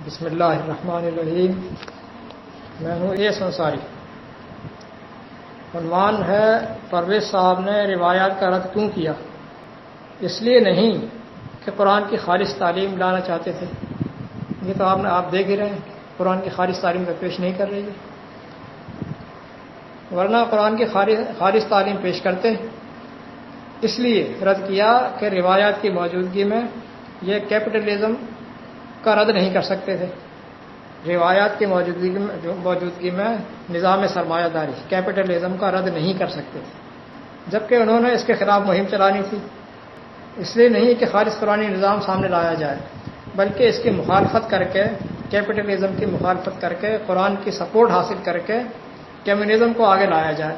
بسم اللہ الرحمن الرحیم۔ میں ہوں ایس انصاری۔ عنوان ہے پرویز صاحب نے روایات کا رد کیوں کیا؟ اس لیے نہیں کہ قرآن کی خالص تعلیم لانا چاہتے تھے، یہ تو آپ دیکھ ہی رہے ہیں، قرآن کی خالص تعلیم کا پیش نہیں کر رہی ہے، ورنہ قرآن کی خالص تعلیم پیش کرتے، اس لیے رد کیا کہ روایات کی موجودگی میں یہ کیپٹلزم کا رد نہیں کر سکتے تھے۔ روایات کی موجودگی میں نظام سرمایہ داری کیپٹلزم کا رد نہیں کر سکتے تھے، جبکہ انہوں نے اس کے خلاف مہم چلانی تھی۔ اس لیے نہیں کہ خالص قرآنی نظام سامنے لایا جائے، بلکہ اس کی مخالفت کر کے، کیپٹلزم کی مخالفت کر کے، قرآن کی سپورٹ حاصل کر کے کمیونزم کو آگے لایا جائے۔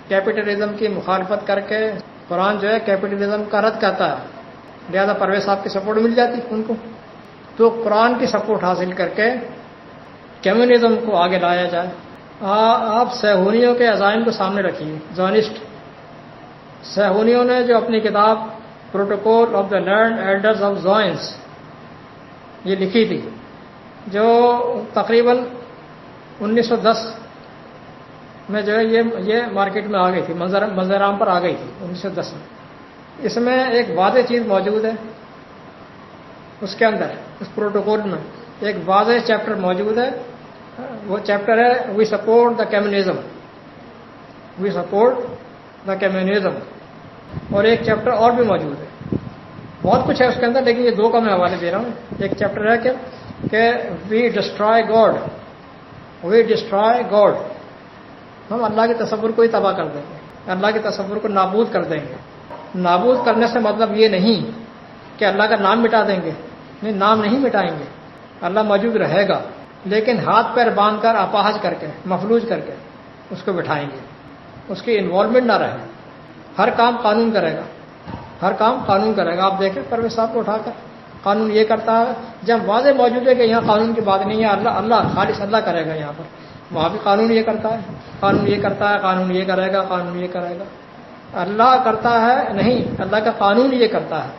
کیپٹلزم کی مخالفت کر کے قرآن جو ہے کیپٹلزم کا رد کرتا ہے، لہذا پرویز صاحب کی سپورٹ مل جاتی ان کو، تو قرآن کی سپورٹ حاصل کر کے کمیونزم کو آگے لایا جائے۔ آپ صہیونیوں کے عزائم کو سامنے رکھیے۔ زونسٹ صہیونیوں نے جو اپنی کتاب protocol of the learned elders of Zion یہ لکھی تھی، جو تقریباً 1910 میں جو ہے یہ مارکیٹ میں آ گئی تھی، منظر عام پر آ گئی تھی 1910 میں۔ اس میں ایک واضح چیز موجود ہے، اس کے اندر اس پروٹوکول میں ایک واضح چیپٹر موجود ہے، وہ چیپٹر ہے we support the communism, we support the communism, اور ایک چیپٹر اور بھی موجود ہے، بہت کچھ ہے اس کے اندر، لیکن یہ دو کا میں حوالے دے رہا ہوں۔ ایک چیپٹر ہے کہ وی ڈسٹرائے گاڈ، وی ڈسٹرائے گاڈ، ہم اللہ کے تصور کو ہی تباہ کر دیں گے، اللہ کے تصور کو نابود کر دیں گے۔ نابود کرنے سے مطلب یہ نہیں کہ اللہ کا نام مٹا دیں گے، نہیں، نام نہیں مٹائیں گے، اللہ موجود رہے گا، لیکن ہاتھ پیر باندھ کر، اپاہج کر کے، مفلوج کر کے اس کو بٹھائیں گے، اس کی انوالومنٹ نہ رہے، ہر کام قانون کرے گا، ہر کام قانون کرے گا۔ آپ دیکھیں پرویز صاحب کو اٹھا کر قانون یہ کرتا ہے، جب واضح موجود ہے کہ یہاں قانون کی بات نہیں ہے، اللہ خالص اللہ کرے گا، یہاں پر وہاں بھی قانون یہ کرتا ہے، قانون یہ کرتا ہے، قانون یہ کرے گا، قانون یہ کرے گا۔ اللہ کرتا ہے نہیں، اللہ کا قانون یہ کرتا ہے،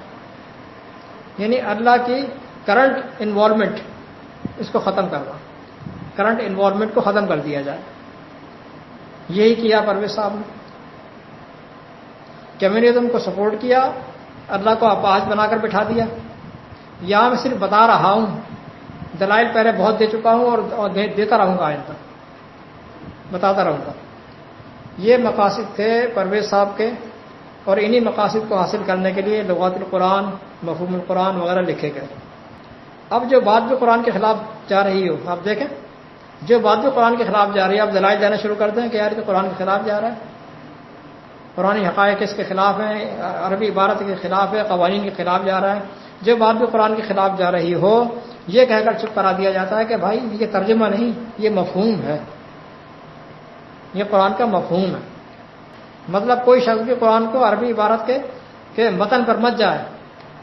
یعنی اللہ کی کرنٹ انوالومنٹ اس کو ختم کرنا، کرنٹ انوالومنٹ کو ختم کر دیا جائے۔ یہی کیا پرویز صاحب نے، کمیونزم کو سپورٹ کیا، اللہ کو اپاہج بنا کر بٹھا دیا۔ یہاں میں صرف بتا رہا ہوں، دلائل پہلے بہت دے چکا ہوں اور دیتا رہوں گا، آئندہ بتاتا رہوں گا۔ یہ مقاصد تھے پرویز صاحب کے، اور انہی مقاصد کو حاصل کرنے کے لیے لغات القرآن، مفہوم القرآن وغیرہ لکھے گئے۔ اب جو بات بھی قرآن کے خلاف جا رہی ہو، آپ دیکھیں، جو بات بھی قرآن کے خلاف جا رہی ہے، آپ دلائل دینا شروع کر دیں کہ یار یہ تو قرآن کے خلاف جا رہا ہے، قرآنی حقائق اس کے خلاف ہیں، عربی عبارت کے خلاف ہے، قوانین کے خلاف جا رہا ہے۔ جو بات بھی قرآن کے خلاف جا رہی ہو، یہ کہہ کر چپ کرا دیا جاتا ہے کہ بھائی یہ ترجمہ نہیں، یہ مفہوم ہے، یہ قرآن کا مفہوم ہے۔ مطلب کوئی شخص بھی قرآن کو عربی عبارت کے متن پر مت جائے،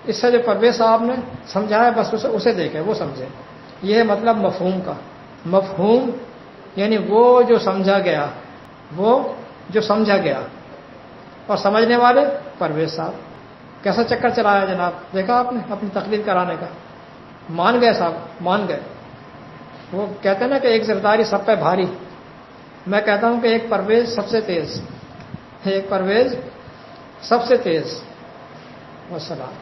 اس سے جو پرویز صاحب نے سمجھایا بس اسے دیکھے، وہ سمجھے۔ یہ ہے مطلب مفہوم کا۔ مفہوم یعنی وہ جو سمجھا گیا، وہ جو سمجھا گیا، اور سمجھنے والے پرویز صاحب۔ کیسا چکر چلایا جناب، دیکھا آپ نے اپنی تقلید کرانے کا۔ مان گئے صاحب، مان گئے۔ وہ کہتے ہیں نا کہ ایک زرداری سب پہ بھاری، میں کہتا ہوں کہ ایک پرویز سب سے تیز، ایک پرویز سب سے تیز۔ والسلام۔